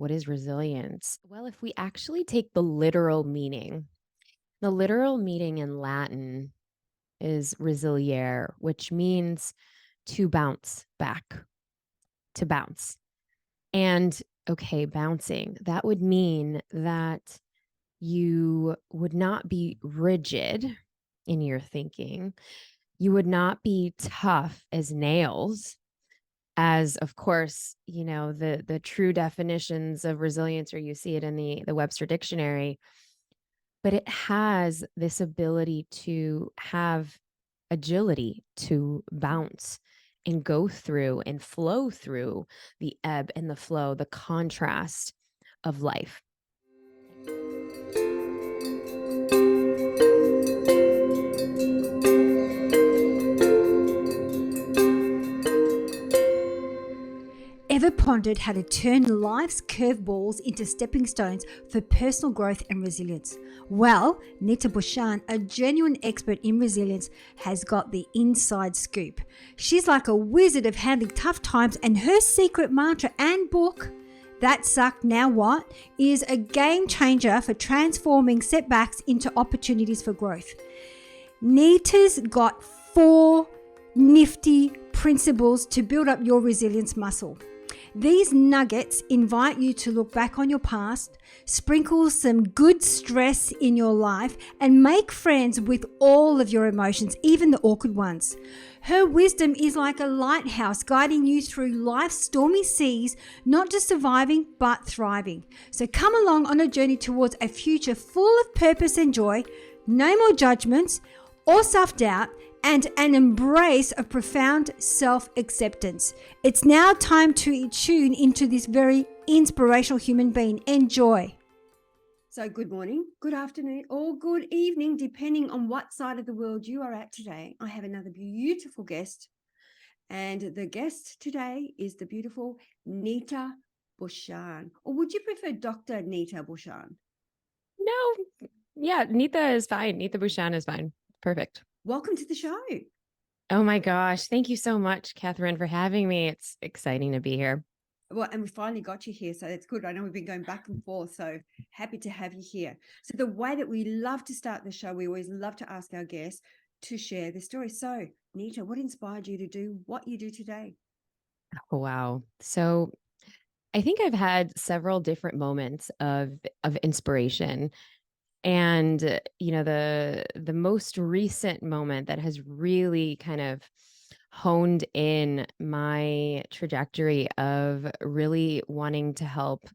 what is resilience? Well, if we actually take the literal meaning in Latin is resiliere, which means to bounce back, to bounce. And okay, bouncing, that would mean that you would not be rigid in your thinking. You would not be tough as nails, as of course, the true definitions of resilience, or you see it in the Webster dictionary, but it has this ability to have agility, to bounce and go through and flow through the ebb and the flow, the contrast of life. Ever pondered how to turn life's curveballs into stepping stones for personal growth and resilience? Well, Neeta Bhushan, a genuine expert in resilience, has got the inside scoop. She's like a wizard of handling tough times, and her secret mantra and book, That Sucked, Now What, is a game changer for transforming setbacks into opportunities for growth. Neeta's got 4 nifty principles to build up your resilience muscle. These nuggets invite you to look back on your past, sprinkle some good stress in your life, and make friends with all of your emotions, even the awkward ones. Her wisdom is like a lighthouse guiding you through life's stormy seas, not just surviving, but thriving. So come along on a journey towards a future full of purpose and joy, no more judgments or self-doubt, and an embrace of profound self-acceptance. It's now time to tune into this very inspirational human being. Enjoy. So good morning, good afternoon, or good evening, depending on what side of the world you are at today. I have another beautiful guest, and the guest today is the beautiful Neeta Bhushan. Or would you prefer Dr. Neeta Bhushan? No, yeah, Neeta is fine. Neeta Bhushan is fine. Perfect. Welcome to the show. Oh my gosh. Thank you so much, Catherine, for having me. It's exciting to be here. Well, and we finally got you here, so that's good. I know we've been going back and forth, so happy to have you here. So the way that we love to start the show, we always love to ask our guests to share their story. So, Neeta, what inspired you to do what you do today? Oh, wow. So I think I've had several different moments of inspiration. And the most recent moment that has really kind of honed in my trajectory of really wanting to help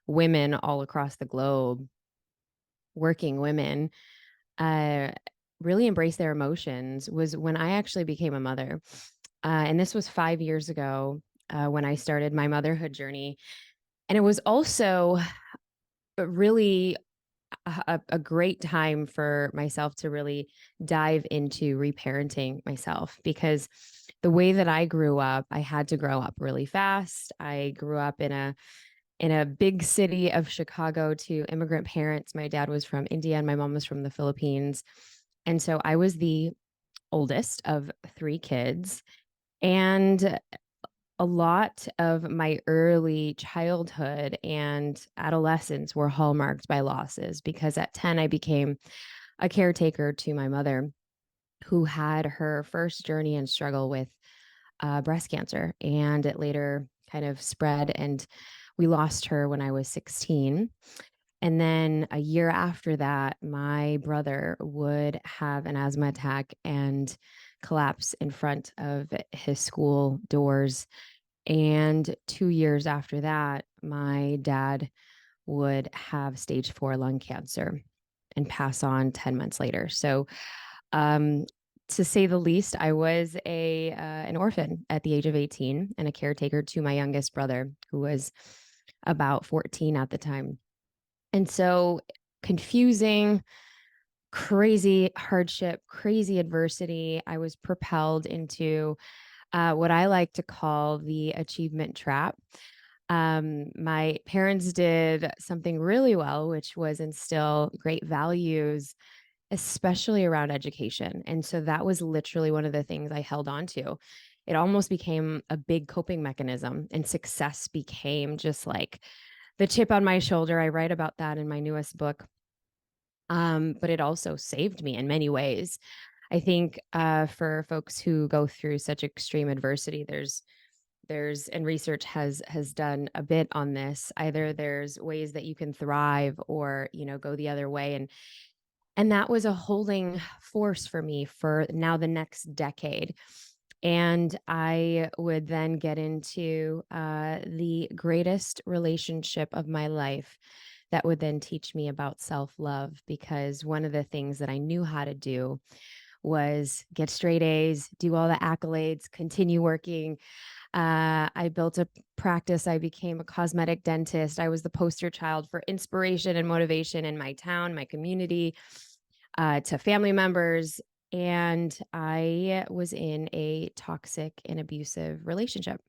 women all across the globe, working women, uh, really embrace their emotions was when I actually became a mother. And this was 5 years ago when I started my motherhood journey. And it was also really a great time for myself to really dive into reparenting myself, because the way that I grew up, I had to grow up really fast. I grew up in a big city of Chicago to immigrant parents. My dad was from India and my mom was from the Philippines. And so I was the oldest of 3 kids. And a lot of my early childhood and adolescence were hallmarked by losses, because at 10, I became a caretaker to my mother, who had her first journey and struggle with breast cancer. And it later kind of spread, and we lost her when I was 16. And then a year after that, my brother would have an asthma attack and collapse in front of his school doors. And 2 years after that, my dad would have stage 4 lung cancer and pass on 10 months later. So, to say the least, I was an orphan at the age of 18 and a caretaker to my youngest brother, who was about 14 at the time. And so confusing, crazy hardship, crazy adversity. I was propelled into what I like to call the achievement trap. My parents did something really well, which was instill great values, especially around education. And so that was literally one of the things I held on to. It almost became a big coping mechanism, and success became just like the chip on my shoulder. I write about that in my newest book. But it also saved me in many ways. I think for folks who go through such extreme adversity, there's and research has done a bit on this. Either there's ways that you can thrive or, go the other way. And that was a holding force for me for now the next decade. And I would then get into the greatest relationship of my life that would then teach me about self love. Because one of the things that I knew how to do was get straight A's, do all the accolades, continue working. I built a practice. I became a cosmetic dentist. I was the poster child for inspiration and motivation in my town, my community, to family members. And I was in a toxic and abusive relationship.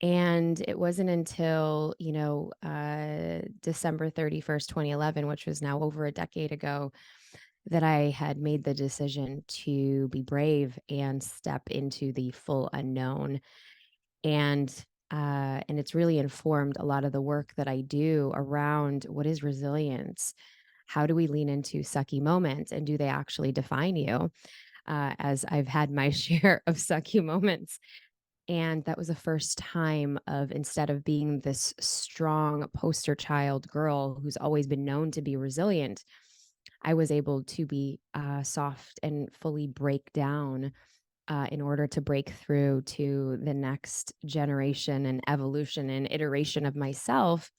And it wasn't until, December 31st, 2011, which was now over a decade ago, that I had made the decision to be brave and step into the full unknown. And and it's really informed a lot of the work that I do around what is resilience. How do we lean into sucky moments, and do they actually define you? As I've had my share of sucky moments. And that was the first time of, instead of being this strong poster child girl who's always been known to be resilient, I was able to be soft and fully break down in order to break through to the next generation and evolution and iteration of myself,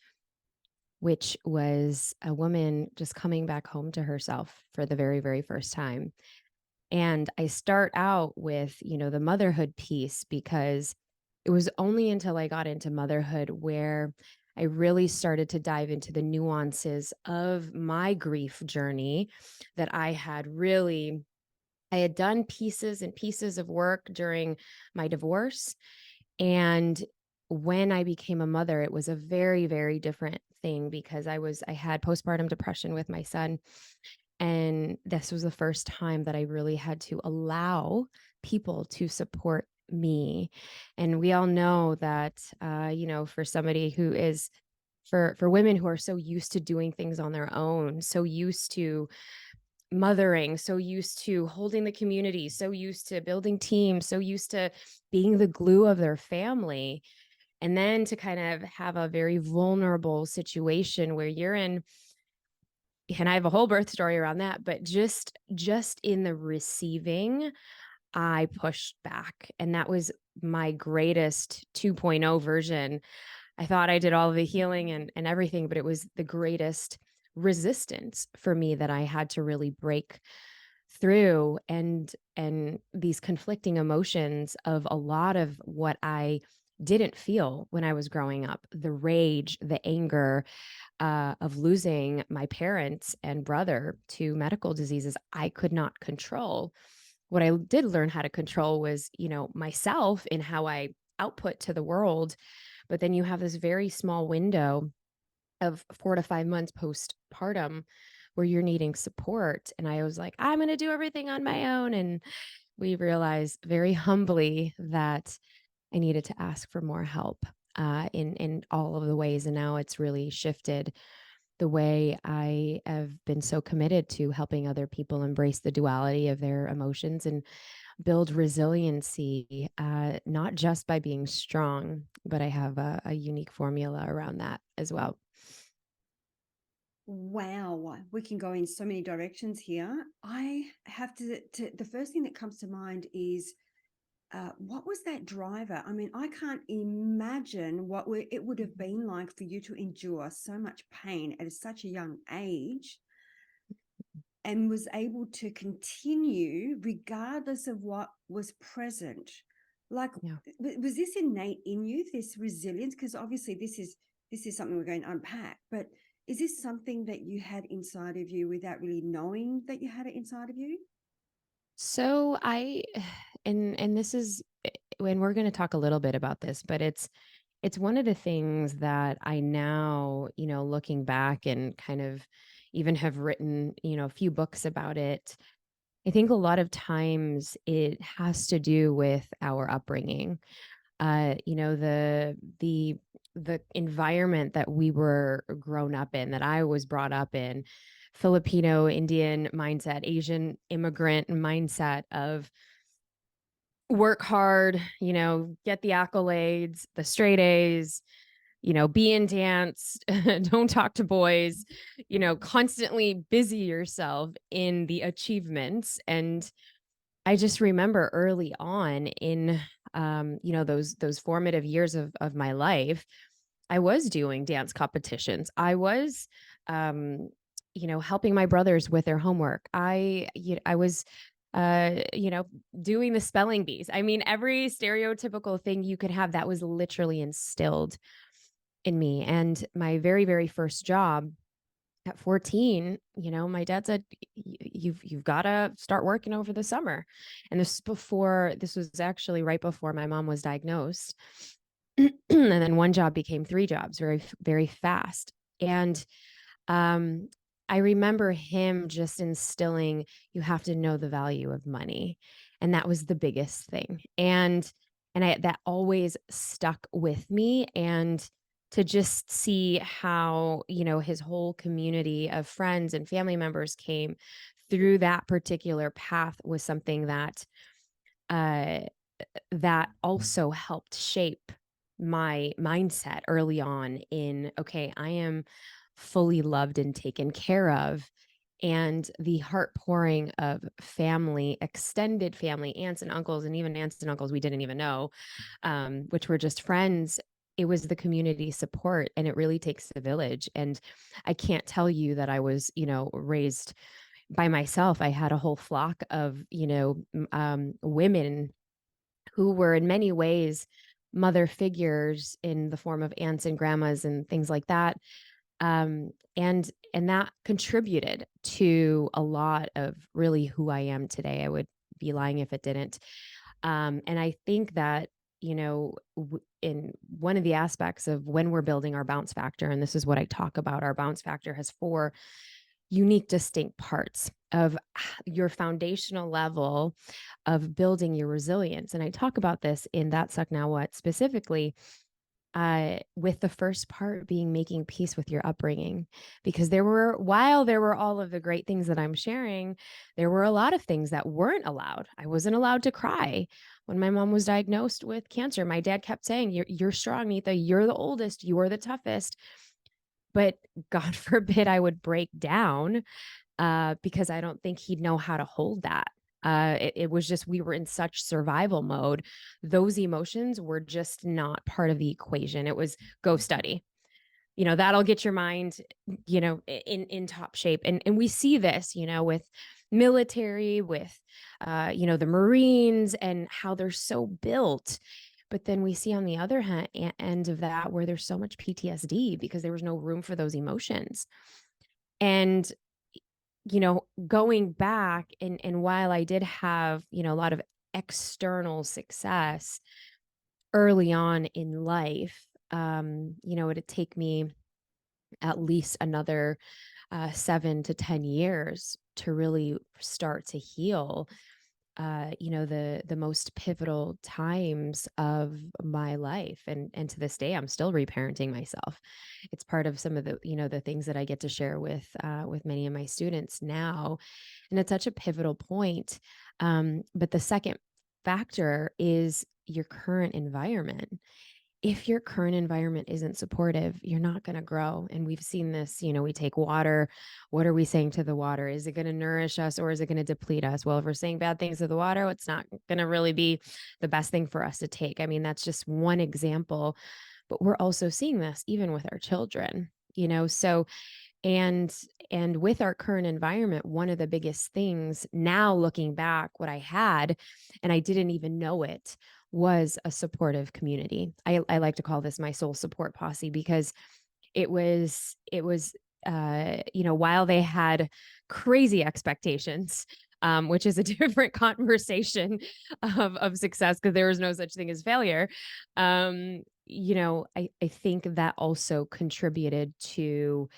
which was a woman just coming back home to herself for the very, very first time. And I start out with, the motherhood piece, because it was only until I got into motherhood where I really started to dive into the nuances of my grief journey. That I had done pieces and pieces of work during my divorce. And when I became a mother, it was a very, very different thing, because I had postpartum depression with my son. And this was the first time that I really had to allow people to support me. And we all know that, for somebody who is, for women who are so used to doing things on their own, so used to mothering, so used to holding the community, so used to building teams, so used to being the glue of their family. And then to kind of have a very vulnerable situation where you're in, and I have a whole birth story around that, but just in the receiving, I pushed back. And that was my greatest 2.0 version. I thought I did all of the healing and everything, but it was the greatest resistance for me that I had to really break through. And these conflicting emotions of a lot of what I didn't feel when I was growing up, the rage, the anger, of losing my parents and brother to medical diseases I could not control. What I did learn how to control was, myself in how I output to the world. But then you have this very small window of 4 to 5 months postpartum where you're needing support. And I was like, I'm going to do everything on my own. And we realized very humbly that I needed to ask for more help in all of the ways. And now it's really shifted the way I have been so committed to helping other people embrace the duality of their emotions and build resiliency, not just by being strong, but I have a unique formula around that as well. Wow, we can go in so many directions here. I have to the first thing that comes to mind is what was that driver? I mean, I can't imagine it would have been like for you to endure so much pain at such a young age and was able to continue regardless of what was present. Like, Yeah. was this innate in you, this resilience? Because obviously this is something we're going to unpack, but is this something that you had inside of you without really knowing that you had it inside of you? So I and this is when we're going to talk a little bit about this, but it's one of the things that I now, looking back and kind of even have written, a few books about it. I think a lot of times it has to do with our upbringing. The the environment that we were grown up in, that I was brought up in, Filipino, Indian mindset, Asian immigrant mindset of work hard, get the accolades, the straight A's, be in dance, don't talk to boys, constantly busy yourself in the achievements. And I just remember early on in, those formative years of my life, I was doing dance competitions. I was, um, helping my brothers with their homework. I was, uh, you know, doing the spelling bees. I mean, every stereotypical thing you could have that was literally instilled in me. And my very, very first job at 14, my dad said, You've got to start working over the summer." And this was actually right before my mom was diagnosed. And then one job became three jobs very, very fast. And um, I remember him just instilling, you have to know the value of money. And that was the biggest thing. And that always stuck with me. And to just see how, his whole community of friends and family members came through that particular path was something uh that also helped shape my mindset early on in, okay, I am fully loved and taken care of. And the heart pouring of family, extended family, aunts and uncles, and even aunts and uncles we didn't even know, which were just friends. It was the community support, and it really takes a village. And I can't tell you that I was, raised by myself. I had a whole flock of, women who were in many ways mother figures in the form of aunts and grandmas and things like that. And that contributed to a lot of really who I am today. I would be lying if it didn't. And I think that, in one of the aspects of when we're building our bounce factor, and this is what I talk about, our bounce factor has four unique, distinct parts of your foundational level of building your resilience. And I talk about this in That Suck Now What specifically, with the first part being making peace with your upbringing. Because while there were all of the great things that I'm sharing, there were a lot of things that weren't allowed. I wasn't allowed to cry. When my mom was diagnosed with cancer, my dad kept saying, you're strong, Neeta. You're the oldest. You're the toughest. But God forbid I would break down, because I don't think he'd know how to hold that. It was just, we were in such survival mode. Those emotions were just not part of the equation. It was go study. That'll get your mind, in top shape. And we see this, with military, with, the Marines and how they're so built. But then we see on the other end of that where there's so much PTSD because there was no room for those emotions. And going back, and while I did have, a lot of external success early on in life, it'd take me at least another 7 to 10 years to really start to heal, the most pivotal times of my life. And to this day, I'm still reparenting myself. It's part of some of the, the things that I get to share with many of my students now. And it's such a pivotal point. But the second factor is your current environment. If your current environment isn't supportive, you're not going to grow. And we've seen this, we take water. What are we saying to the water? Is it going to nourish us or is it going to deplete us? Well, if we're saying bad things to the water, it's not going to really be the best thing for us to take. I mean, that's just one example, but we're also seeing this even with our children, so and and with our current environment, one of the biggest things now looking back, what I had, and I didn't even know it, was a supportive community. I like to call this my soul support posse, because it was while they had crazy expectations, which is a different conversation of success, because there was no such thing as failure. I think that also contributed to,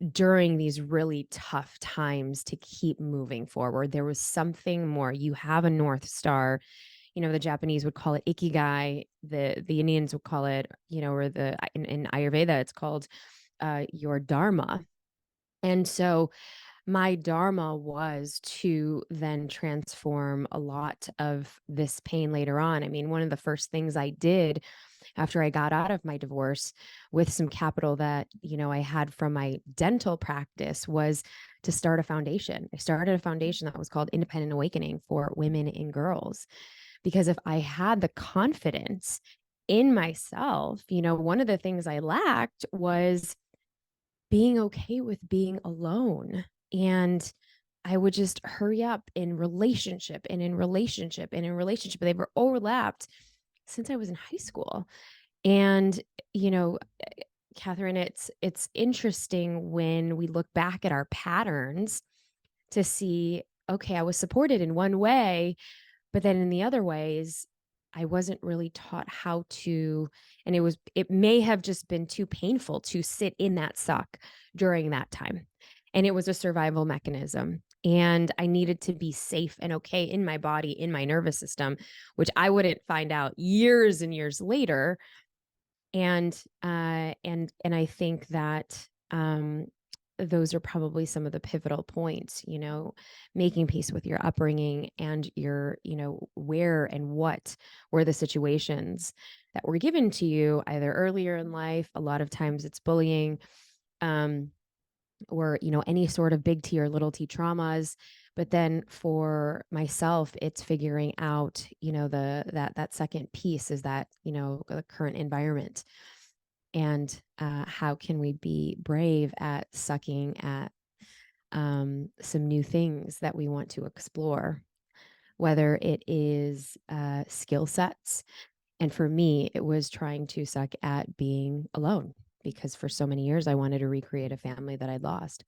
during these really tough times, to keep moving forward. There was something more. You have a North Star. the Japanese would call it ikigai, the Indians would call it, or in Ayurveda it's called your dharma. And so my dharma was to then transform a lot of this pain later on. I mean, one of the first things I did after I got out of my divorce with some capital that, I had from my dental practice was to start a foundation. I started a foundation that was called Independent Awakening for women and girls. Because if I had the confidence in myself, one of the things I lacked was being okay with being alone. And I would just hurry up in relationship and in relationship and in relationship. They were overlapped since I was in high school. And, you know, Catherine, it's interesting when we look back at our patterns to see, okay, I was supported in one way, but then in the other ways, I wasn't really taught how to, and it may have just been too painful to sit in that suck during that time. And it was a survival mechanism. And I needed to be safe and okay in my body, in my nervous system, which I wouldn't find out years and years later. And I think that those are probably some of the pivotal points, making peace with your upbringing and your, where and what were the situations that were given to you either earlier in life. A lot of times it's bullying, um, or, any sort of big T or little T traumas. But then for myself, it's figuring out, that second piece is that, the current environment, and how can we be brave at sucking at some new things that we want to explore, whether it is skill sets. And for me, it was trying to suck at being alone because for so many years I wanted to recreate a family that I'd lost.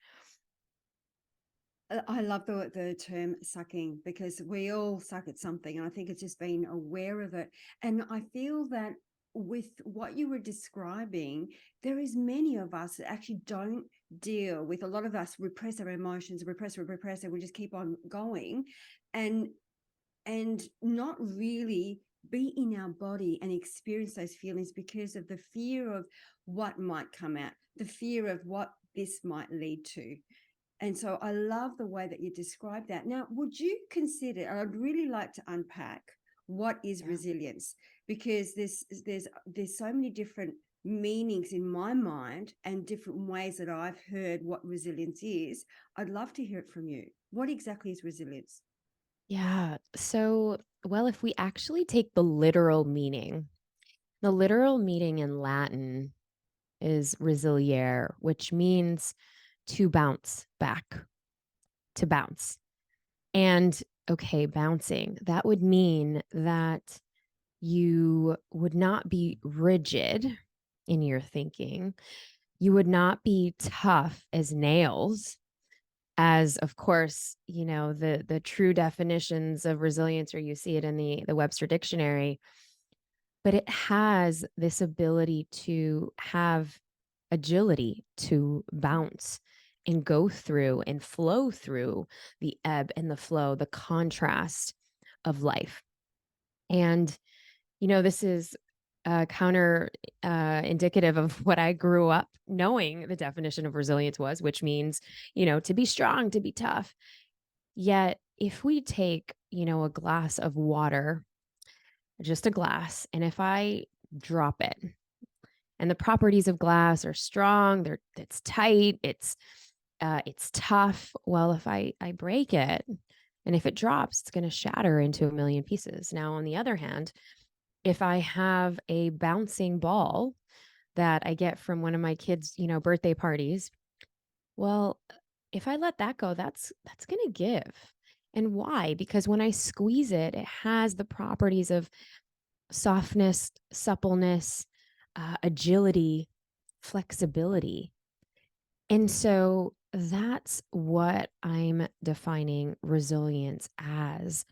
I love the term sucking because we all suck at something. And I think it's just being aware of it. And I feel that with what you were describing, there is many of us that actually don't deal with. A lot of us repress our emotions, repress, and we just keep on going and not really be in our body and experience those feelings because of the fear of what might come out, the fear of what this might lead to. And so I love the way that you describe that. Now, would you consider, and I'd really like to unpack what is Yeah. resilience, because there's so many different meanings in my mind and different ways that I've heard what resilience is. I'd love to hear it from you. What exactly is resilience? Yeah. So, well, if we actually take the literal meaning in Latin is resiliere, which means to bounce back, to bounce. And okay, bouncing, that would mean that you would not be rigid in your thinking. You would not be tough as nails, as of course, the true definitions of resilience, or you see it in the Webster dictionary, but it has this ability to have agility to bounce and go through and flow through the ebb and the flow, the contrast of life. And, this is counter indicative of what I grew up knowing the definition of resilience was, which means, to be strong, to be tough. Yet, if we take, a glass of water, just a glass, and if I drop it, and the properties of glass are strong, it's tight, it's tough. Well, if I break it, and if it drops, it's going to shatter into a million pieces. Now, on the other hand, if I have a bouncing ball that I get from one of my kids', birthday parties, well, if I let that go, that's going to give. And why? Because when I squeeze it, it has the properties of softness, suppleness, agility, flexibility. And so that's what I'm defining resilience as.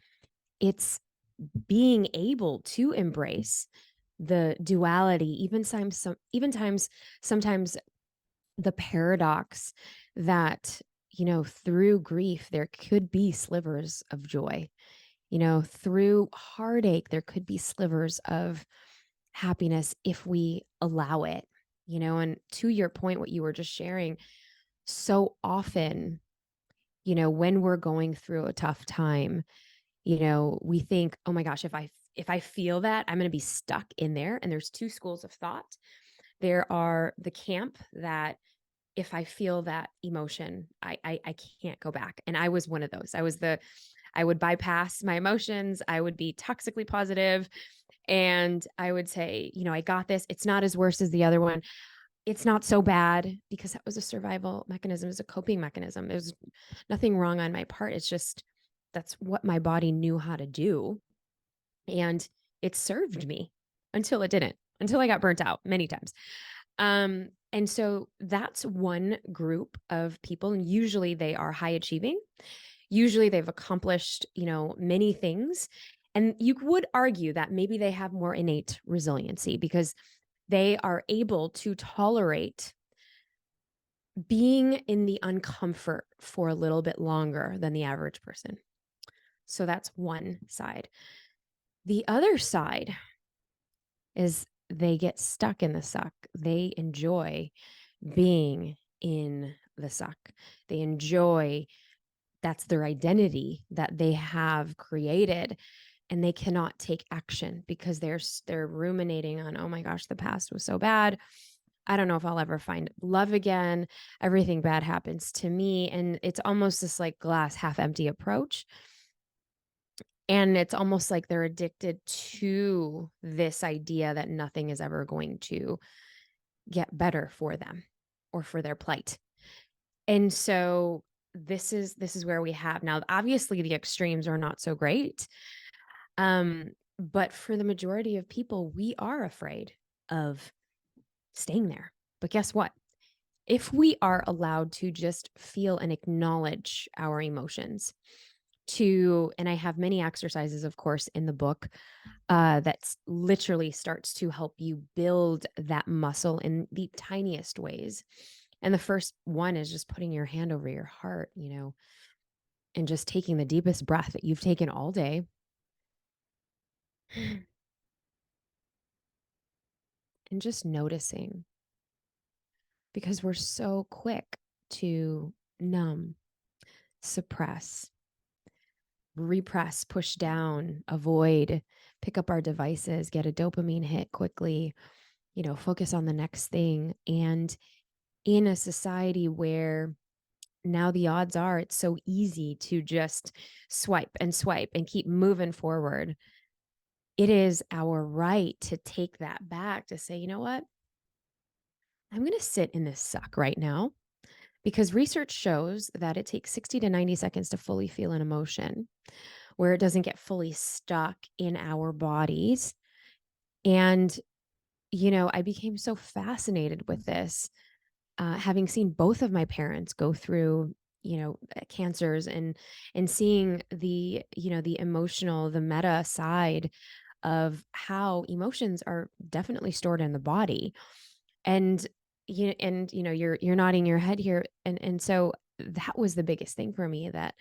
It's being able to embrace the duality, even times sometimes the paradox that, through grief there could be slivers of joy. Through heartache, there could be slivers of happiness if we allow it, and to your point, what you were just sharing, so often, when we're going through a tough time, we think, oh my gosh, if I feel that, I'm going to be stuck in there. And there's two schools of thought. There are the camp that if I feel that emotion, I can't go back. And I was one of those. I would bypass my emotions. I would be toxically positive, and I would say, I got this. It's not as worse as the other one. It's not so bad, because that was a survival mechanism, it was a coping mechanism. There's nothing wrong on my part. It's just that's what my body knew how to do. And it served me until it didn't, until I got burnt out many times. And so that's one group of people. And usually they are high achieving. Usually they've accomplished, many things. And you would argue that maybe they have more innate resiliency because they are able to tolerate being in the uncomfort for a little bit longer than the average person. So that's one side. The other side is they get stuck in the suck. They enjoy being in the suck. They enjoy, that's their identity that they have created, and they cannot take action because they're ruminating on, oh my gosh, the past was so bad. I don't know if I'll ever find love again. Everything bad happens to me. And it's almost this like glass half empty approach. And it's almost like they're addicted to this idea that nothing is ever going to get better for them or for their plight. And so this is where we have now, obviously the extremes are not so great. But for the majority of people, we are afraid of staying there. But guess what? If we are allowed to just feel and acknowledge our emotions, and I have many exercises, of course, in the book that literally starts to help you build that muscle in the tiniest ways. And the first one is just putting your hand over your heart, and just taking the deepest breath that you've taken all day. And just noticing, because we're so quick to numb, suppress, repress, push down, avoid, pick up our devices, get a dopamine hit quickly, focus on the next thing. And in a society where now the odds are it's so easy to just swipe and keep moving forward, it is our right to take that back, to say, you know what? I'm going to sit in this suck right now, because research shows that it takes 60 to 90 seconds to fully feel an emotion where it doesn't get fully stuck in our bodies. And, I became so fascinated with this, having seen both of my parents go through, cancers, and seeing the emotional, the meta side of how emotions are definitely stored in the body. And you're nodding your head here, and so that was the biggest thing for me, that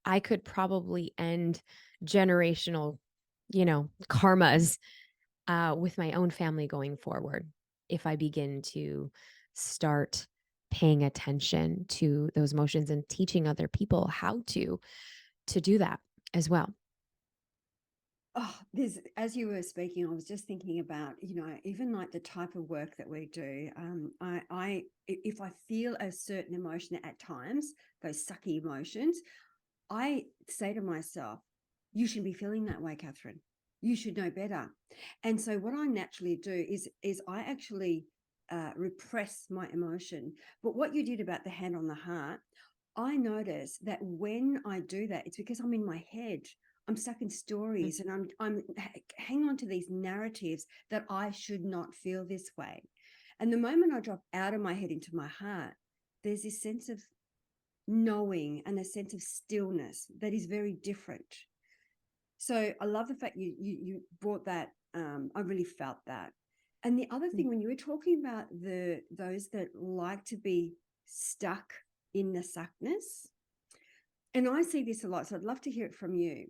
I could probably end generational, karmas with my own family going forward if I begin to start paying attention to those emotions and teaching other people how to do that as well. Oh, there's, as you were speaking, I was just thinking about, even like the type of work that we do. If I feel a certain emotion at times, those sucky emotions, I say to myself, you should be feeling that way, Catherine. You should know better. And so what I naturally do is I actually repress my emotion. But what you did about the hand on the heart, I notice that when I do that, it's because I'm in my head. I'm stuck in stories, and I'm hanging on to these narratives that I should not feel this way. And the moment I drop out of my head into my heart, there's this sense of knowing and a sense of stillness that is very different. So I love the fact you brought that. I really felt that. And the other thing, when you were talking about those that like to be stuck in the suckness, and I see this a lot, so I'd love to hear it from you.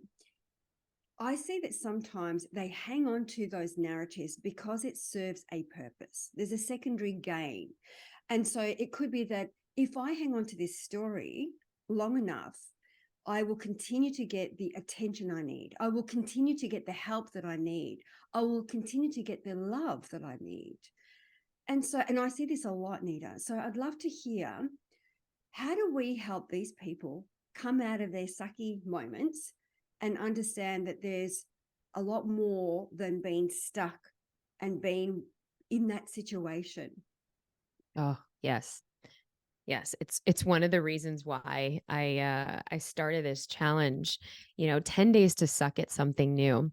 I see that sometimes they hang on to those narratives because it serves a purpose. There's a secondary gain. And so it could be that if I hang on to this story long enough, I will continue to get the attention I need. I will continue to get the help that I need. I will continue to get the love that I need. And I see this a lot, Nita. So I'd love to hear, how do we help these people come out of their sucky moments and understand that there's a lot more than being stuck and being in that situation? Oh, yes. Yes, it's one of the reasons why I started this challenge, 10 days to suck at something new.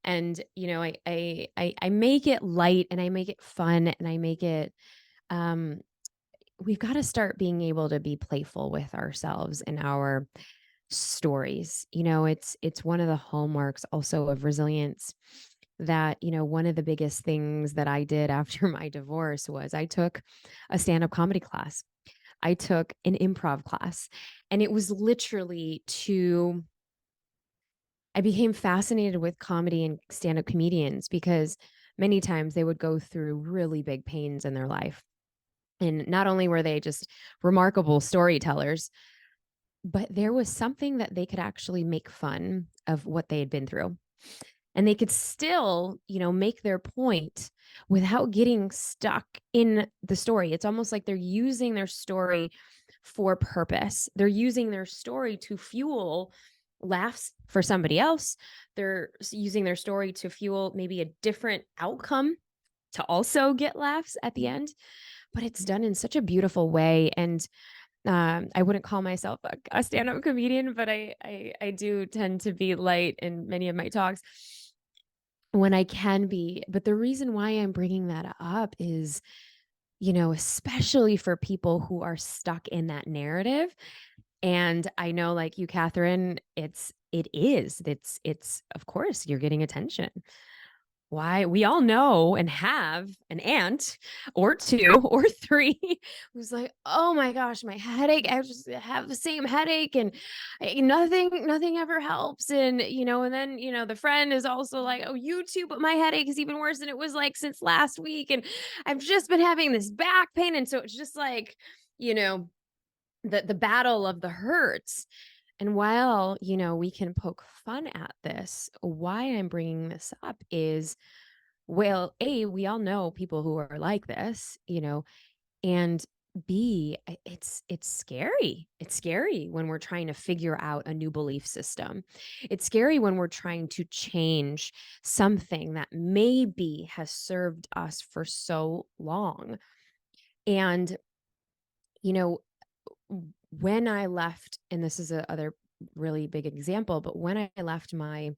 And I make it light and I make it fun and I make it um we've got to start being able to be playful with ourselves and our stories. It's one of the hallmarks also of resilience that, one of the biggest things that I did after my divorce was I took a stand-up comedy class. I took an improv class, and it was literally to I became fascinated with comedy and stand-up comedians because many times they would go through really big pains in their life. And not only were they just remarkable storytellers, but there was something that they could actually make fun of what they had been through. And they could still, make their point without getting stuck in the story. It's almost like they're using their story for purpose. They're using their story to fuel laughs for somebody else. They're using their story to fuel maybe a different outcome to also get laughs at the end. But it's done in such a beautiful way. And I wouldn't call myself a stand-up comedian, but I do tend to be light in many of my talks when I can be. But the reason why I'm bringing that up is, especially for people who are stuck in that narrative. And I know, like you, Catherine, it's of course you're getting attention. Why, we all know and have an aunt or two or three who's like, oh my gosh, my headache, I just have the same headache, and nothing ever helps. And and then the friend is also like, oh, you too, but my headache is even worse than it was like since last week, and I've just been having this back pain. And so it's just like, you know the battle of the hurts. And while, we can poke fun at this, why I'm bringing this up is, well, A, we all know people who are like this, and B, it's scary. It's scary when we're trying to figure out a new belief system. It's scary when we're trying to change something that maybe has served us for so long. And, you know, when I left, and this is a other really big example, but when I left my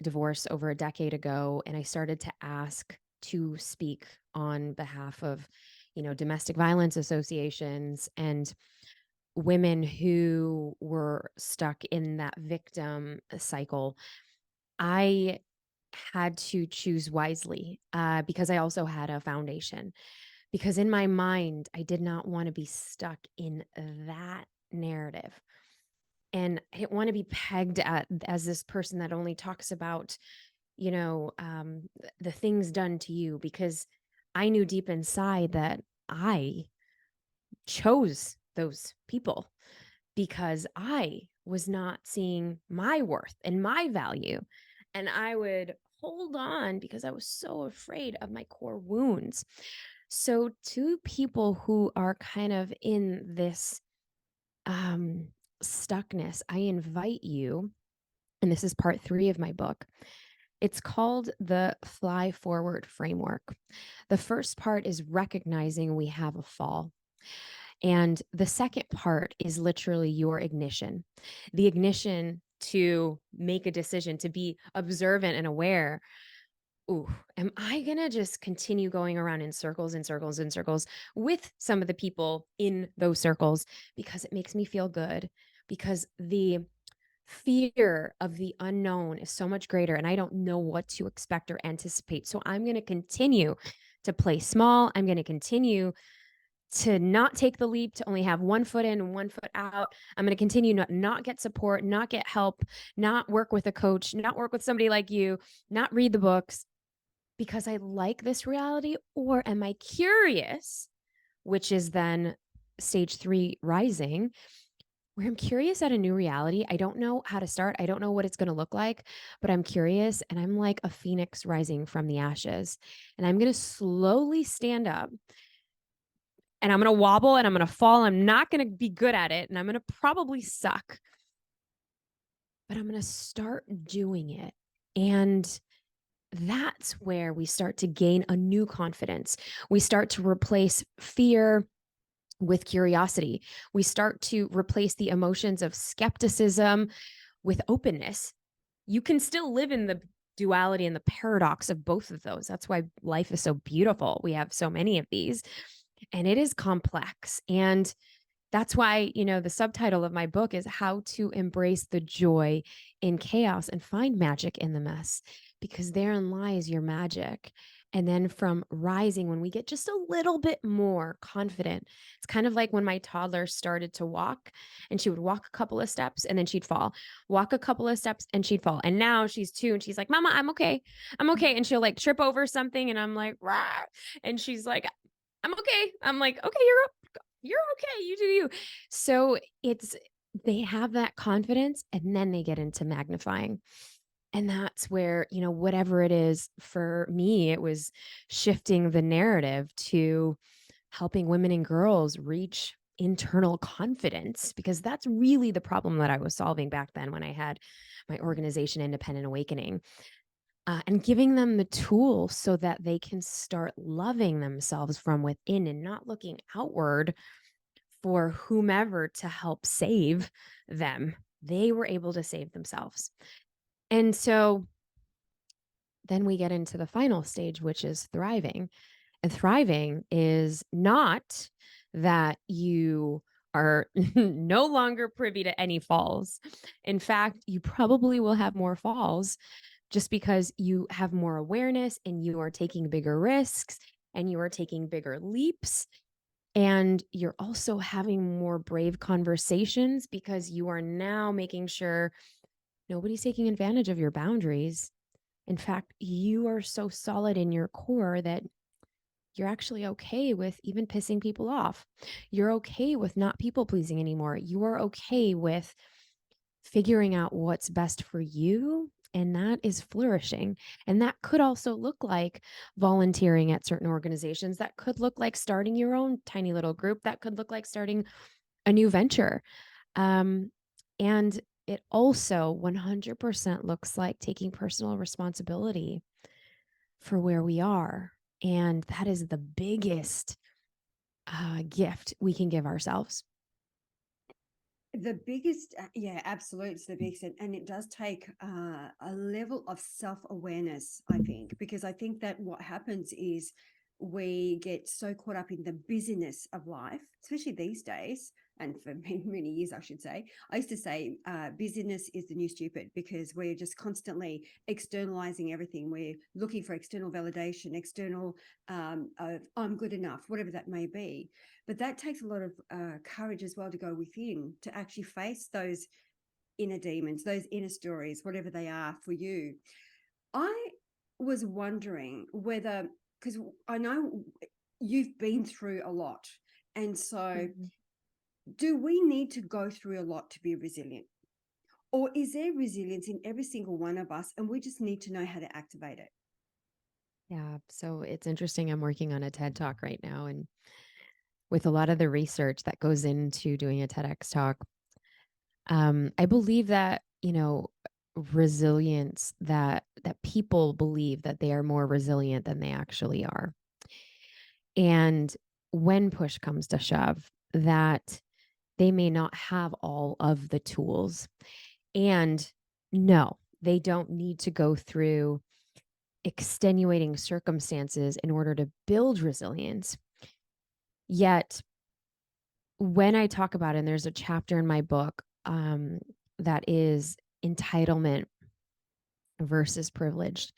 divorce over a decade ago and I started to ask to speak on behalf of, domestic violence associations and women who were stuck in that victim cycle, I had to choose wisely because I also had a foundation. Because in my mind, I did not want to be stuck in that narrative. And I didn't want to be pegged at as this person that only talks about, the things done to you, because I knew deep inside that I chose those people because I was not seeing my worth and my value. And I would hold on because I was so afraid of my core wounds. So, to people who are kind of in this um, stuckness, I invite you, and this is part 3 of my book. It's called the Fly Forward Framework. The first part is recognizing we have a fall. And the second part is literally your ignition, the ignition to make a decision, to be observant and aware. Ooh, am I going to just continue going around in circles and circles and circles with some of the people in those circles because it makes me feel good? Because the fear of the unknown is so much greater and I don't know what to expect or anticipate. So I'm going to continue to play small. I'm going to continue to not take the leap, to only have one foot in and one foot out. I'm going to continue to not get support, not get help, not work with a coach, not work with somebody like you, not read the books because I like this reality? Or am I curious, which is then stage 3 rising, where I'm curious at a new reality. I don't know how to start. I don't know what it's going to look like, but I'm curious and I'm like a phoenix rising from the ashes. And I'm going to slowly stand up and I'm going to wobble and I'm going to fall. I'm not going to be good at it and I'm going to probably suck, but I'm going to start doing it. And that's where we start to gain a new confidence. We start to replace fear with curiosity. We start to replace the emotions of skepticism with openness. You can still live in the duality and the paradox of both of those. That's why life is so beautiful. We have so many of these, and it is complex. And that's why, the subtitle of my book is How to Embrace the Joy in Chaos and Find Magic in the Mess, because therein lies your magic. And then from rising, when we get just a little bit more confident, it's kind of like when my toddler started to walk and she would walk a couple of steps and then she'd fall, walk a couple of steps and she'd fall. And now she's 2 and she's like, Mama, I'm okay. I'm okay. And she'll like trip over something and I'm like, rah. And she's like, I'm okay. I'm like, okay, you're okay. You do you. So they have that confidence and then they get into magnifying. And that's where, whatever it is for me, it was shifting the narrative to helping women and girls reach internal confidence, because that's really the problem that I was solving back then when I had my organization, Independent Awakening, and giving them the tools so that they can start loving themselves from within and not looking outward for whomever to help save them. They were able to save themselves. And so then we get into the final stage, which is thriving. And thriving is not that you are no longer privy to any falls. In fact, you probably will have more falls just because you have more awareness and you are taking bigger risks and you are taking bigger leaps. And you're also having more brave conversations because you are now making sure nobody's taking advantage of your boundaries. In fact, you are so solid in your core that you're actually okay with even pissing people off. You're okay with not people pleasing anymore. You are okay with figuring out what's best for you. And that is flourishing. And that could also look like volunteering at certain organizations. That could look like starting your own tiny little group. That could look like starting a new venture. And it also 100% looks like taking personal responsibility for where we are. And that is the biggest gift we can give ourselves. The biggest, yeah, absolutely, it's the biggest, and it does take a level of self-awareness, I think, because I think that what happens is we get so caught up in the busyness of life, especially these days, and for many, many years, I should say. I used to say busyness is the new stupid, because we're just constantly externalizing everything. We're looking for external validation, external of I'm good enough, whatever that may be. But that takes a lot of courage as well to go within, to actually face those inner demons, those inner stories, whatever they are for you. I was wondering whether, because I know you've been through a lot. And so, Mhm. do we need to go through a lot to be resilient? Or is there resilience in every single one of us and we just need to know how to activate it? Yeah. So it's interesting. I'm working on a TED talk right now. And with a lot of the research that goes into doing a TEDx talk, I believe that, resilience, that people believe that they are more resilient than they actually are. And when push comes to shove, that they may not have all of the tools. And no, they don't need to go through extenuating circumstances in order to build resilience. Yet, when I talk about it, and there's a chapter in my book that is entitlement versus privileged.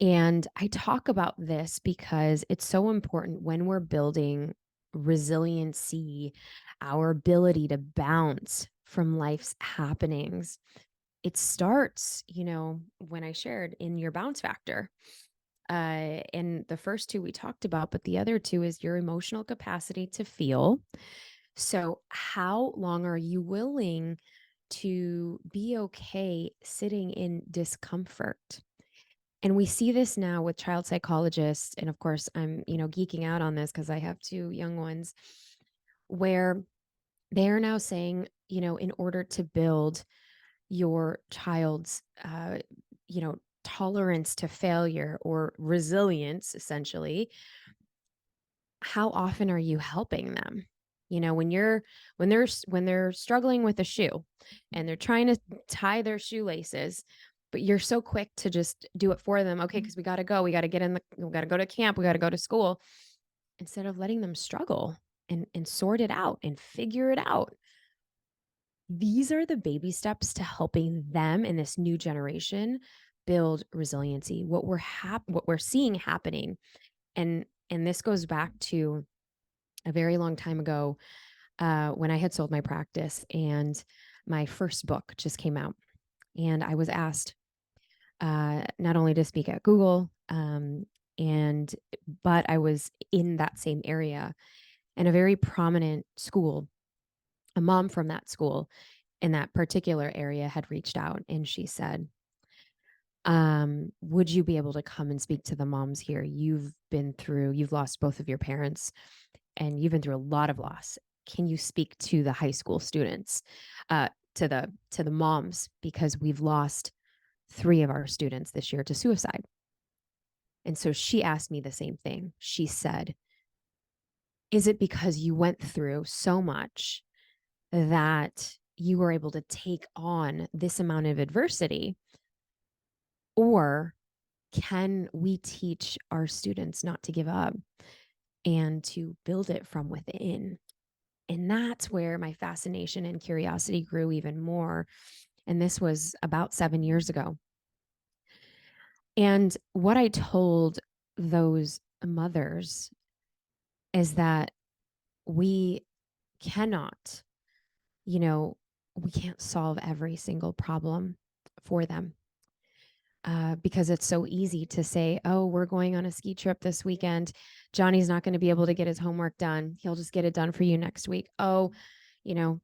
And I talk about this because it's so important when we're building resiliency, our ability to bounce from life's happenings. It starts, when I shared in your bounce factor. And the first two we talked about, but the other two is your emotional capacity to feel. So, how long are you willing to be okay sitting in discomfort? And we see this now with child psychologists. And of course, I'm, geeking out on this because I have two young ones where they are now saying, in order to build your child's, tolerance to failure or resilience, essentially, how often are you helping them? When they're struggling with a shoe and they're trying to tie their shoelaces, but you're so quick to just do it for them. Okay, because we got to go. We got to we got to go to camp. We got to go to school, instead of letting them struggle and sort it out and figure it out. These are the baby steps to helping them in this new generation build resiliency. What we're seeing happening, and this goes back to a very long time ago, when I had sold my practice and my first book just came out, and I was asked, not only to speak at Google, but I was in that same area, and a very prominent school, a mom from that school in that particular area had reached out, and she said, would you be able to come and speak to the moms here? You've lost both of your parents and you've been through a lot of loss. Can you speak to the high school students, to the moms? Because we've lost 3 of our students this year to suicide. And so she asked me the same thing. She said, is it because you went through so much that you were able to take on this amount of adversity? Or can we teach our students not to give up and to build it from within? And that's where my fascination and curiosity grew even more. And this was about 7 years ago. And what I told those mothers is that we cannot, we can't solve every single problem for them. Because it's so easy to say, oh, we're going on a ski trip this weekend. Johnny's not going to be able to get his homework done. He'll just get it done for you next week. Oh, you know,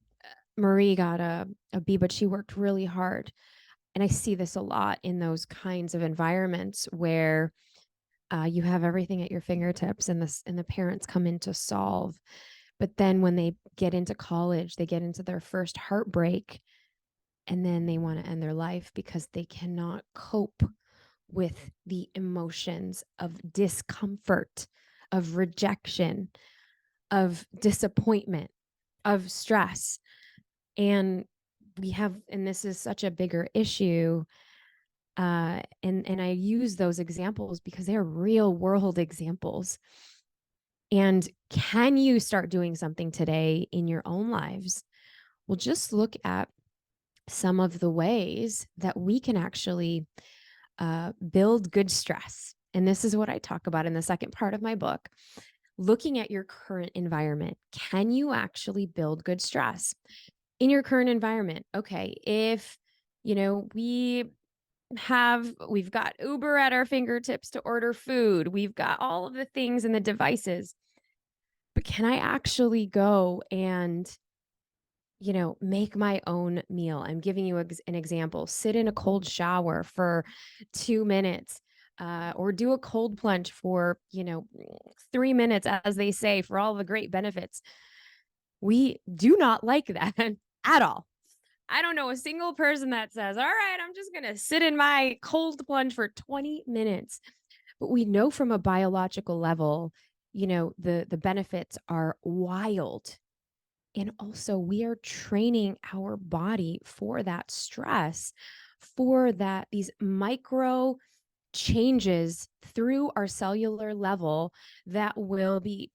Marie got a B, but she worked really hard. And I see this a lot in those kinds of environments where you have everything at your fingertips, and the parents come in to solve. But then when they get into college, they get into their first heartbreak, and then they want to end their life because they cannot cope with the emotions of discomfort, of rejection, of disappointment, of stress. And and this is such a bigger issue. And I use those examples because they're real world examples. And can you start doing something today in your own lives? Well, just look at some of the ways that we can actually build good stress. And this is what I talk about in the second part of my book. Looking at your current environment, can you actually build good stress in your current environment? Okay, if we've got Uber at our fingertips to order food, we've got all of the things and the devices, but can I actually go and make my own meal? I'm giving you an example. Sit in a cold shower for 2 minutes, or do a cold plunge for, 3 minutes, as they say, for all the great benefits. We do not like that at all. I don't know a single person that says, all right, I'm just going to sit in my cold plunge for 20 minutes. But we know from a biological level, the benefits are wild. And also, we are training our body for that stress, for these micro changes through our cellular level that will be,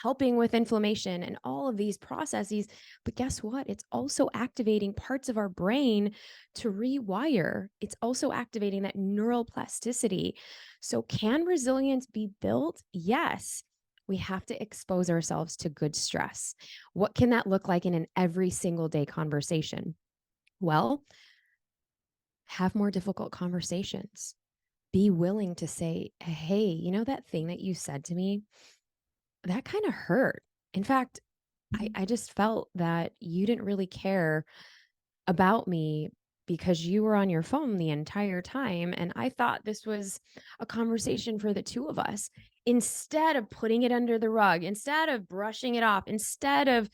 helping with inflammation and all of these processes. But guess what? It's also activating parts of our brain to rewire. It's also activating that neural plasticity. So, can resilience be built? Yes. We have to expose ourselves to good stress. What can that look like in an every single day conversation? Well, have more difficult conversations. Be willing to say, hey, that thing that you said to me, that kind of hurt. In fact, I just felt that you didn't really care about me because you were on your phone the entire time. And I thought this was a conversation for the two of us. Instead of putting it under the rug, instead of brushing it off, instead of,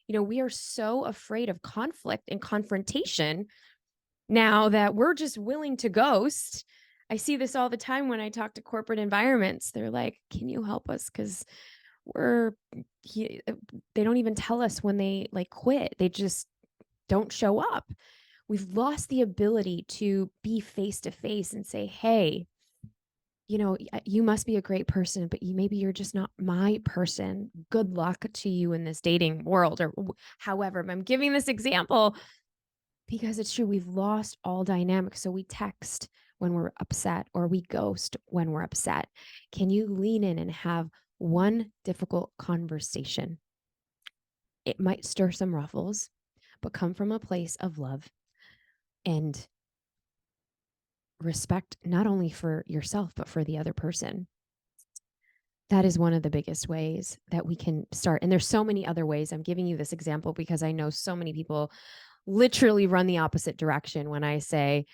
we are so afraid of conflict and confrontation now that we're just willing to ghost. I see this all the time when I talk to corporate environments. They're like, can you help us? Because we're, they don't even tell us when they like quit. They just don't show up. We've lost the ability to be face to face and say, hey, you must be a great person, but maybe you're just not my person. Good luck to you in this dating world, or however. I'm giving this example because it's true. We've lost all dynamics. So we text when we're upset, or we ghost when we're upset. Can you lean in and have one difficult conversation? It might stir some ruffles, but come from a place of love and respect, not only for yourself, but for the other person. That is one of the biggest ways that we can start. And there's so many other ways. I'm giving you this example because I know so many people literally run the opposite direction when I say,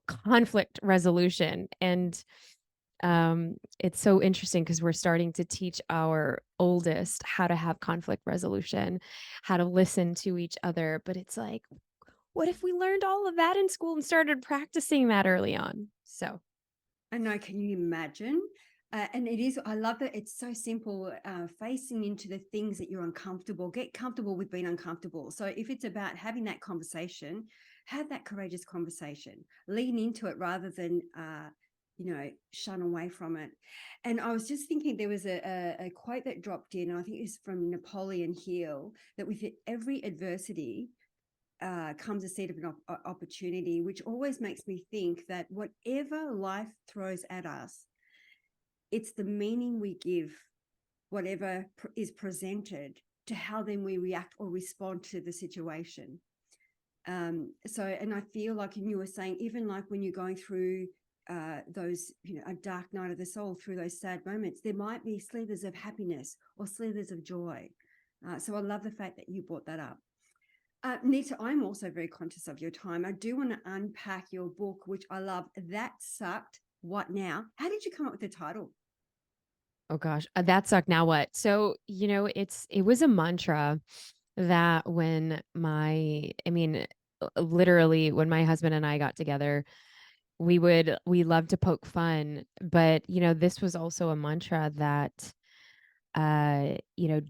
conflict resolution. And it's so interesting because we're starting to teach our oldest how to have conflict resolution, how to listen to each other. But it's like, what if we learned all of that in school and started practicing that early on? So, I know, can you imagine? And it is, I love that it's so simple, facing into the things that you're uncomfortable. Get comfortable with being uncomfortable. So if it's about having that conversation, have that courageous conversation. Lean into it rather than, shun away from it. And I was just thinking, there was a quote that dropped in, and I think it's from Napoleon Hill, that with every adversity, comes a seed of an opportunity, which always makes me think that whatever life throws at us, it's the meaning we give whatever is presented to how then we react or respond to the situation. And I feel like, and you were saying, even like when you're going through those, a dark night of the soul, through those sad moments, there might be slithers of happiness or slithers of joy. So I love the fact that you brought that up. Neeta, I'm also very conscious of your time. I do want to unpack your book, which I love. That Sucked. What Now? How did you come up with the title? oh gosh, that sucked. Now what? So, it was a mantra that literally when my husband and I got together, we loved to poke fun, but this was also a mantra that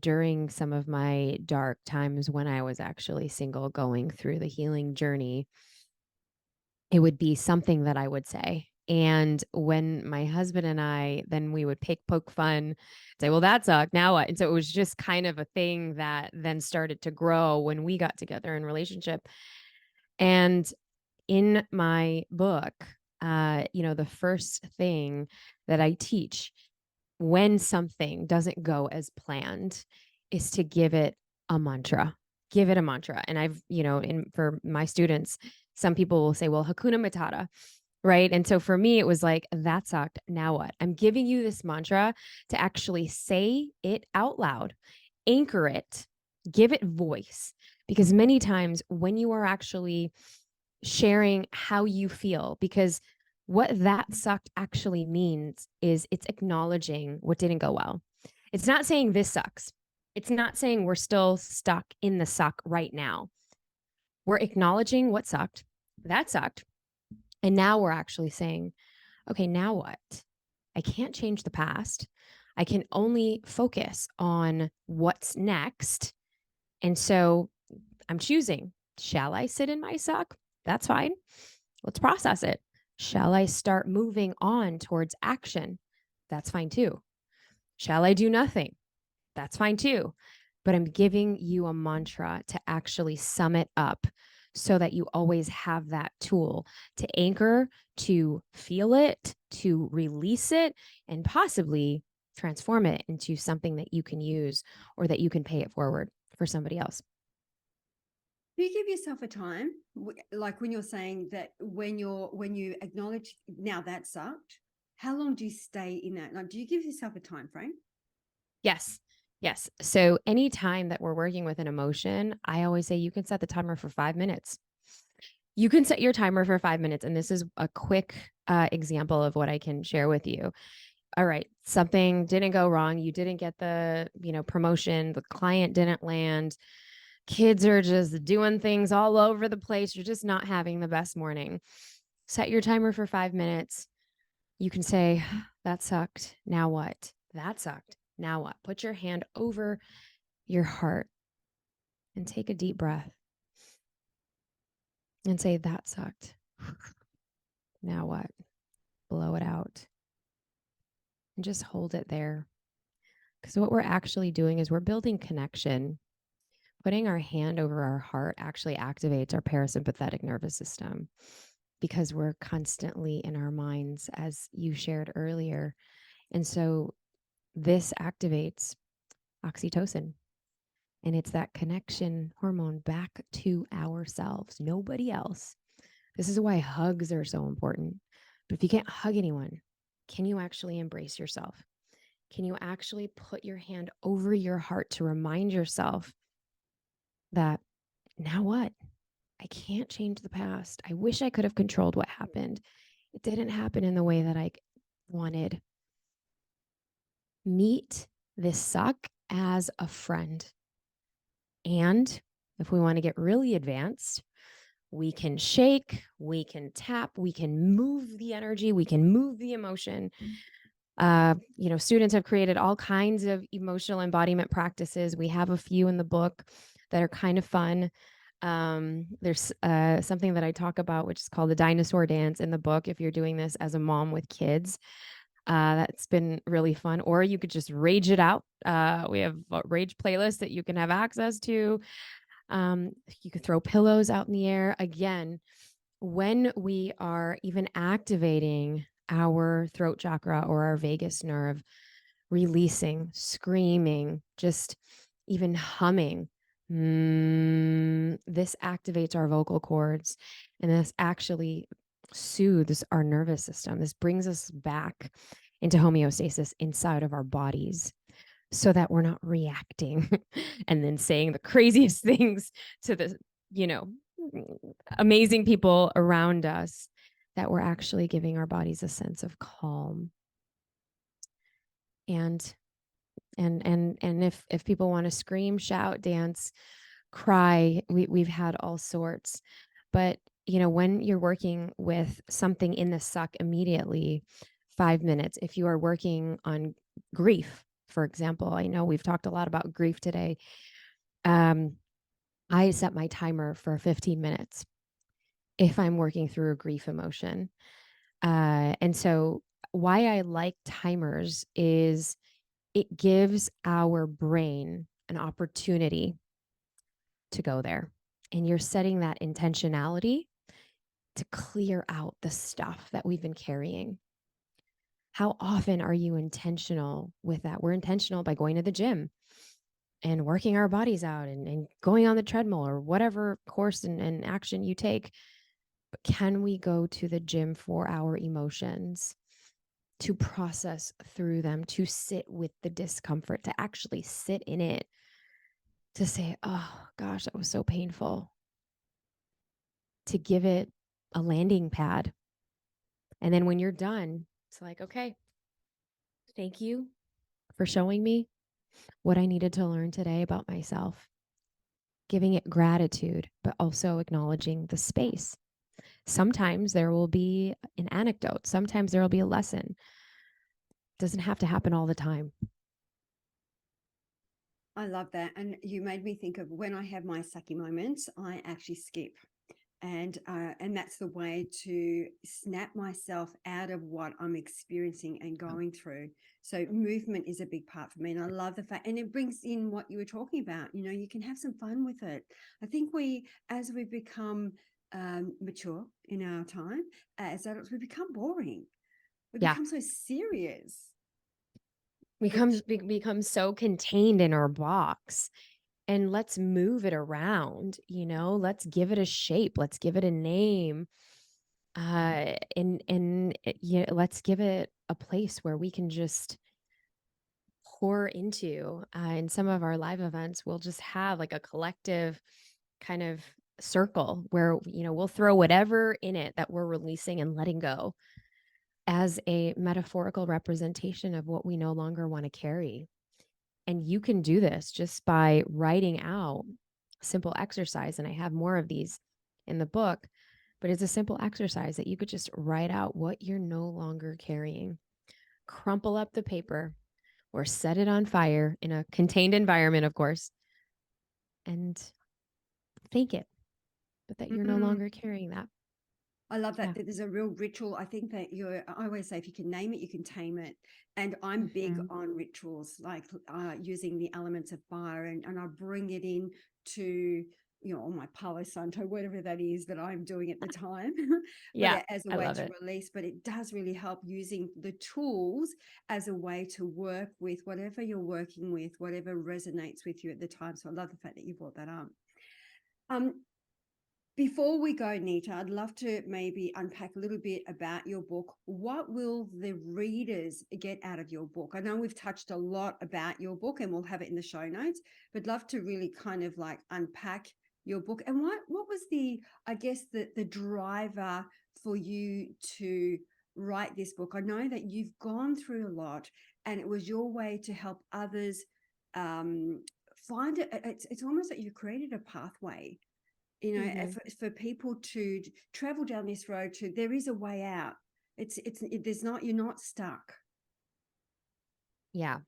during some of my dark times when I was actually single going through the healing journey, it would be something that I would say. And when my husband and I, then we would poke fun, say, well, that sucked. Now what? And so it was just kind of a thing that then started to grow when we got together in relationship. And in my book, the first thing that I teach when something doesn't go as planned is to give it a mantra. Give it a mantra. And for my students, some people will say, well, Hakuna Matata, right? And so for me, it was like, that sucked. Now what? I'm giving you this mantra to actually say it out loud, anchor it, give it voice. Because many times when you are actually sharing how you feel, because what that sucked actually means is it's acknowledging what didn't go well. It's not saying this sucks. It's not saying we're still stuck in the suck right now. We're acknowledging what sucked. That sucked. And now we're actually saying, okay, now what? I can't change the past. I can only focus on what's next. And so I'm choosing, shall I sit in my suck? That's fine. Let's process it. Shall I start moving on towards action? That's fine too. Shall I do nothing? That's fine too. But I'm giving you a mantra to actually sum it up so that you always have that tool to anchor, to feel it, to release it, and possibly transform it into something that you can use or that you can pay it forward for somebody else. Do you give yourself a time, like when you're saying that when you acknowledge now that sucked? How long do you stay in that? Like, do you give yourself a time frame? Yes. Yes. So anytime that we're working with an emotion, I always say you can set the timer for 5 minutes. You can set your timer for 5 minutes. And this is a quick example of what I can share with you. All right, something didn't go wrong. You didn't get the, promotion. The client didn't land. Kids are just doing things all over the place. You're just not having the best morning. Set your timer for 5 minutes. You can say, that sucked. Now what? That sucked. Now what? Put your hand over your heart and take a deep breath and say, that sucked. Now what? Blow it out and just hold it there. Because what we're actually doing is we're building connection. Putting our hand over our heart actually activates our parasympathetic nervous system because we're constantly in our minds, as you shared earlier. And so this activates oxytocin. And it's that connection hormone back to ourselves, nobody else. This is why hugs are so important. But if you can't hug anyone, can you actually embrace yourself? Can you actually put your hand over your heart to remind yourself that now what? I can't change the past. I wish I could have controlled what happened. It didn't happen in the way that I wanted. Meet this suck as a friend. And if we want to get really advanced, we can shake, we can tap, we can move the energy, we can move the emotion. Students have created all kinds of emotional embodiment practices. We have a few in the book that are kind of fun. There's something that I talk about, which is called the dinosaur dance in the book. If you're doing this as a mom with kids, that's been really fun. Or you could just rage it out. We have a rage playlist that you can have access to. You could throw pillows out in the air. Again, when we are even activating our throat chakra or our vagus nerve, releasing, screaming, just even humming, this activates our vocal cords, and this actually soothes our nervous system. This brings us back into homeostasis inside of our bodies so that we're not reacting and then saying the craziest things to the, you know, amazing people around us, that we're actually giving our bodies a sense of calm. And if people want to scream, shout, dance, cry, we've had all sorts. But when you're working with something in the suck immediately, 5 minutes. If you are working on grief, for example, I know we've talked a lot about grief today. I set my timer for 15 minutes if I'm working through a grief emotion. And so why I like timers is it gives our brain an opportunity to go there. And you're setting that intentionality to clear out the stuff that we've been carrying. How often are you intentional with that? We're intentional by going to the gym and working our bodies out and going on the treadmill or whatever course and action you take. But can we go to the gym for our emotions, to process through them, to sit with the discomfort, to actually sit in it, to say, oh gosh, that was so painful, to give it a landing pad. And then when you're done, it's like, okay, thank you for showing me what I needed to learn today about myself. Giving it gratitude, but also acknowledging the space. Sometimes there will be an anecdote. Sometimes there will be a lesson. It doesn't have to happen all the time. I love that. And you made me think of when I have my sucky moments, I actually skip. And that's the way to snap myself out of what I'm experiencing and going through. So movement is a big part for me, and I love the fact, and it brings in what you were talking about. You can have some fun with it. I think as we become mature in our time as adults, we become boring. We Yeah. become so serious. We become so contained in our box, and let's move it around, let's give it a shape, let's give it a name. Yeah, let's give it a place where we can just pour into. In some of our live events, we'll just have like a collective kind of circle where, we'll throw whatever in it that we're releasing and letting go as a metaphorical representation of what we no longer want to carry. And you can do this just by writing out simple exercise. And I have more of these in the book, but it's a simple exercise that you could just write out what you're no longer carrying. Crumple up the paper or set it on fire in a contained environment, of course, and think it, but that you're no Mm. longer carrying that. I love Yeah. that there's a real ritual. I think that I always say if you can name it, you can tame it. And I'm big Mhm. on rituals, like using the elements of fire, and I bring it in to, all my Palo Santo, whatever that is that I'm doing at the time, but Yeah, as a I way love to it. release. But it does really help using the tools as a way to work with whatever you're working with, whatever resonates with you at the time. So I love the fact that you brought that up. Um, Before we go, Nita, I'd love to maybe unpack a little bit about your book. What will the readers get out of your book? I know we've touched a lot about your book and we'll have it in the show notes, but love to really kind of like unpack your book. And what was I guess the driver for you to write this book? I know that you've gone through a lot and it was your way to help others um, find it. It's almost like you created a pathway, Mhm. for people to travel down this road to there is a way out. There's not, you're not stuck. Yeah.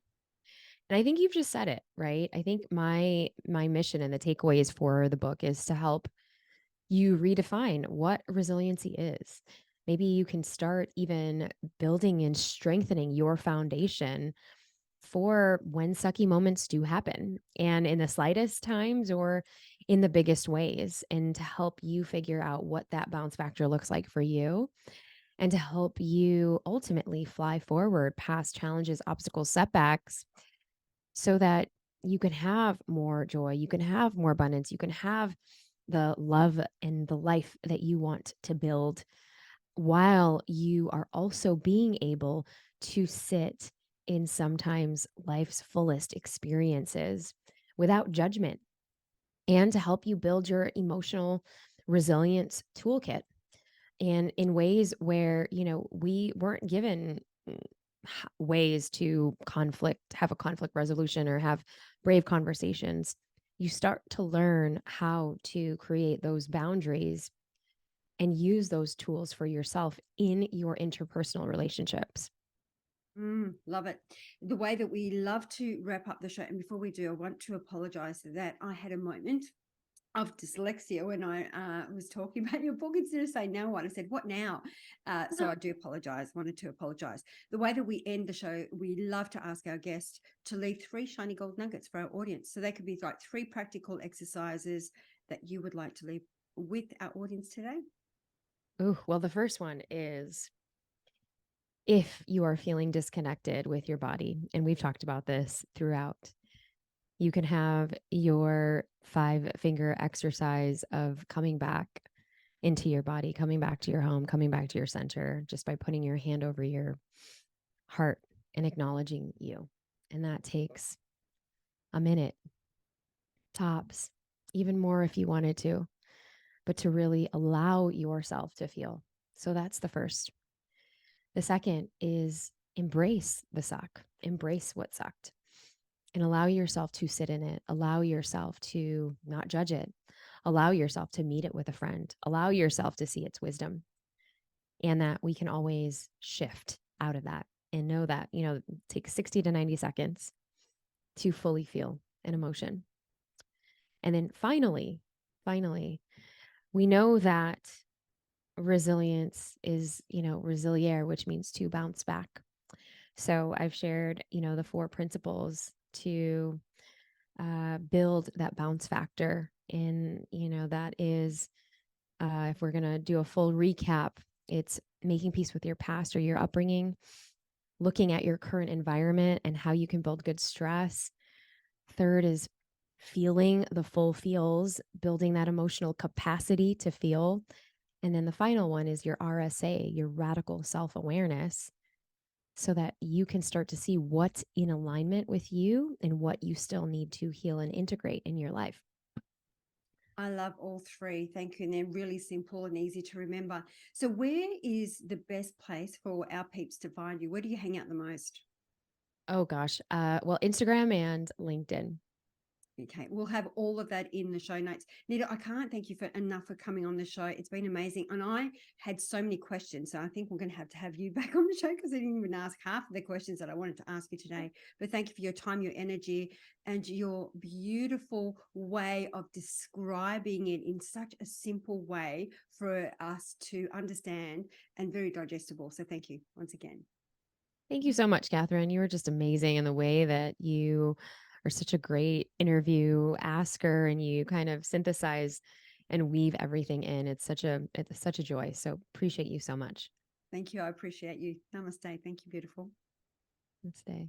And I think you've just said it, right? I think my mission and the takeaways for the book is to help you redefine what resiliency is. Maybe you can start even building and strengthening your foundation for when sucky moments do happen, and in the slightest times or in the biggest ways, and to help you figure out what that bounce factor looks like for you, and to help you ultimately fly forward past challenges, obstacles, setbacks, so that you can have more joy, you can have more abundance, you can have the love and the life that you want to build, while you are also being able to sit in sometimes life's fullest experiences without judgment, and to help you build your emotional resilience toolkit, and in ways where, we weren't given ways to have a conflict resolution or have brave conversations. You start to learn how to create those boundaries and use those tools for yourself in your interpersonal relationships. Love it. The way that we love to wrap up the show, and before we do, I want to apologize that I had a moment of dyslexia when I was talking about your book. Instead of saying now what, I said what now. So I do apologize, wanted to apologize. The way that we end the show, we love to ask our guests to leave 3 shiny gold nuggets for our audience. So they could be like 3 practical exercises that you would like to leave with our audience today. Ooh, well, the first one is, if you are feeling disconnected with your body, and we've talked about this throughout, you can have your 5-finger exercise of coming back into your body, coming back to your home, coming back to your center, just by putting your hand over your heart and acknowledging you. And that takes a minute, tops, even more if you wanted to, but to really allow yourself to feel. So that's the first. The second is embrace the suck, embrace what sucked, and allow yourself to sit in it. Allow yourself to not judge it. Allow yourself to meet it with a friend. Allow yourself to see its wisdom, and that we can always shift out of that and know that, take 60 to 90 seconds to fully feel an emotion. And then finally, we know that resilience is, resiliere, which means to bounce back. So I've shared, the 4 principles to build that bounce factor. And, that is, if we're going to do a full recap, it's making peace with your past or your upbringing, looking at your current environment and how you can build good stress. Third is feeling the full feels, building that emotional capacity to feel. And then the final one is your RSA, your radical self awareness, so that you can start to see what's in alignment with you and what you still need to heal and integrate in your life. I love all three. Thank you. And they're really simple and easy to remember. So, where is the best place for our peeps to find you? Where do you hang out the most? Oh gosh. Well, Instagram and LinkedIn. Okay, we'll have all of that in the show notes. Nita, I can't thank you for enough for coming on the show. It's been amazing. And I had so many questions. So I think we're going to have you back on the show because I didn't even ask half of the questions that I wanted to ask you today. But thank you for your time, your energy, and your beautiful way of describing it in such a simple way for us to understand and very digestible. So thank you once again. Thank you so much, Catherine. You were just amazing in the way that you are such a great interview asker and you kind of synthesize and weave everything in. It's such a joy. So appreciate you so much. Thank you. I appreciate you. Namaste. Thank you, beautiful. This day.